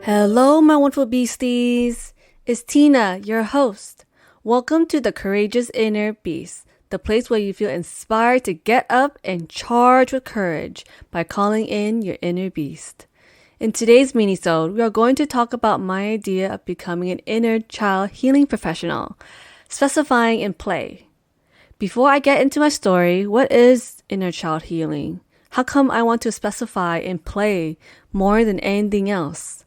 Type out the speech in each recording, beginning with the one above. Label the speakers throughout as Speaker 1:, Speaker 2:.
Speaker 1: Hello, my wonderful beasties. It's Tina, your host. Welcome to the Courageous Inner Beast, the place where you feel inspired to get up and charge with courage by calling in your inner beast. In today's minisode, we are going to talk about my idea of becoming an inner child healing professional, specifying in play. Before I get into my story, what is inner child healing? How come I want to specify in play more than anything else?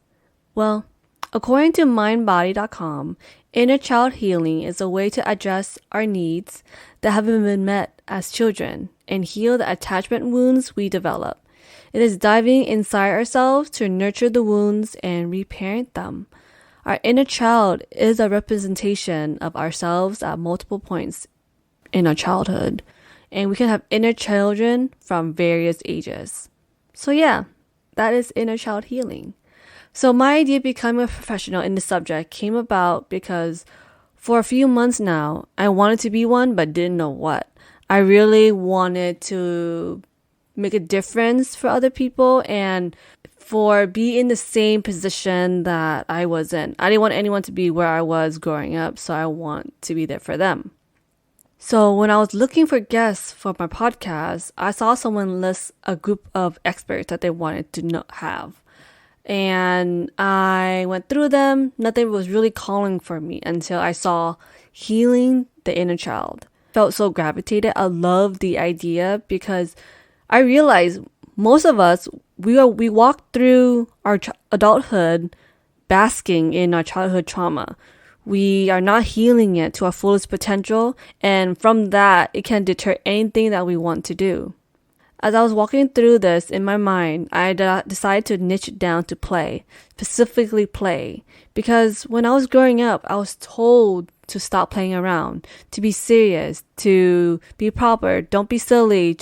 Speaker 1: Well, according to mindbody.com, inner child healing is a way to address our needs that haven't been met as children and heal the attachment wounds we develop. It is diving inside ourselves to nurture the wounds and reparent them. Our inner child is a representation of ourselves at multiple points in our childhood, and we can have inner children from various ages. So yeah, that is inner child healing. So my idea of becoming a professional in the subject came about because for a few months now, I wanted to be one but didn't know what. I really wanted to make a difference for other people and be in the same position that I was in. I didn't want anyone to be where I was growing up, so I want to be there for them. So when I was looking for guests for my podcast, I saw someone list a group of experts that they wanted to have. And I went through them. Nothing was really calling for me until I saw healing the inner child. Felt so gravitated. I loved the idea because I realized most of us, we walk through our adulthood basking in our childhood trauma. We are not healing it to our fullest potential. And from that, it can deter anything that we want to do. As I was walking through this in my mind, I decided to niche it down to play, specifically play. Because when I was growing up, I was told to stop playing around, to be serious, to be proper, don't be silly,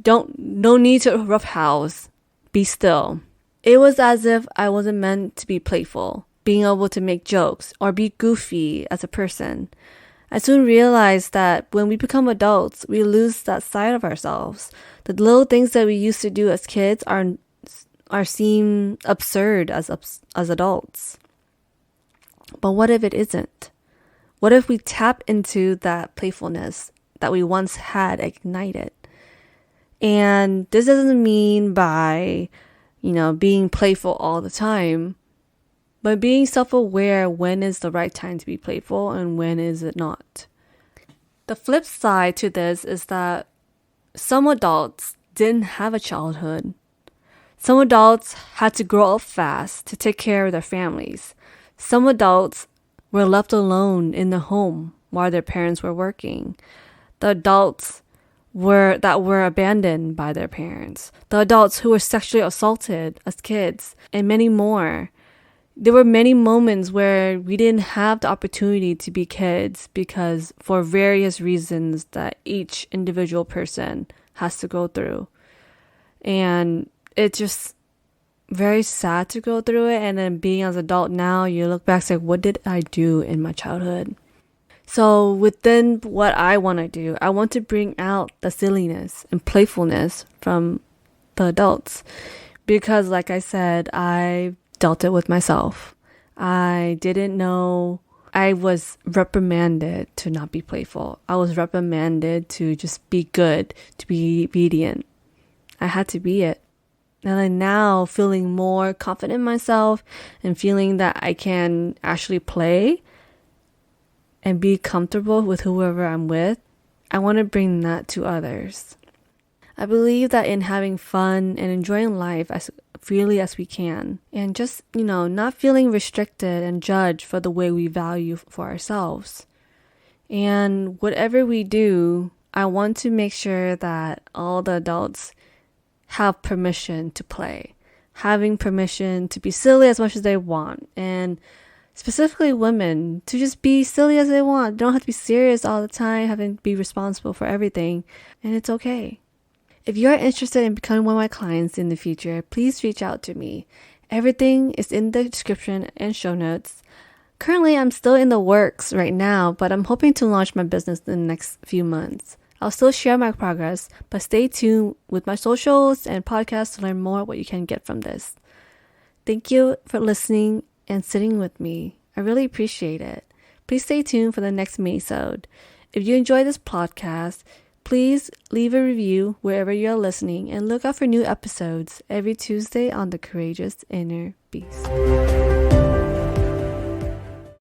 Speaker 1: no need to roughhouse, be still. It was as if I wasn't meant to be playful, being able to make jokes, or be goofy as a person. I soon realized that when we become adults, we lose that side of ourselves. The little things that we used to do as kids are seen absurd as adults. But what if it isn't? What if we tap into that playfulness that we once had ignited? And this doesn't mean by, being playful all the time, but being self-aware when is the right time to be playful and when is it not. The flip side to this is that some adults didn't have a childhood. Some adults had to grow up fast to take care of their families. Some adults were left alone in the home while their parents were working. The adults that were abandoned by their parents. The adults who were sexually assaulted as kids, and many more. There were many moments where we didn't have the opportunity to be kids because for various reasons that each individual person has to go through. And it's just very sad to go through it. And then being as an adult now, you look back and say, what did I do in my childhood? So within what I want to do, I want to bring out the silliness and playfulness from the adults. Because like I said, I dealt it with myself. I didn't know. I was reprimanded to not be playful. I was reprimanded to just be good, to be obedient. I had to be it. And then now feeling more confident in myself and feeling that I can actually play and be comfortable with whoever I'm with, I want to bring that to others. I believe that in having fun and enjoying life as freely as we can, and just, not feeling restricted and judged for the way we value for ourselves. And whatever we do, I want to make sure that all the adults have permission to play, having permission to be silly as much as they want, and specifically women to just be silly as they want. They don't have to be serious all the time, having to be responsible for everything, and it's okay. If you're interested in becoming one of my clients in the future, please reach out to me. Everything is in the description and show notes. Currently, I'm still in the works right now, but I'm hoping to launch my business in the next few months. I'll still share my progress, but stay tuned with my socials and podcasts to learn more what you can get from this. Thank you for listening and sitting with me. I really appreciate it. Please stay tuned for the next Minisode. If you enjoy this podcast, please leave a review wherever you're listening and look out for new episodes every Tuesday on the Courageous Inner Beast.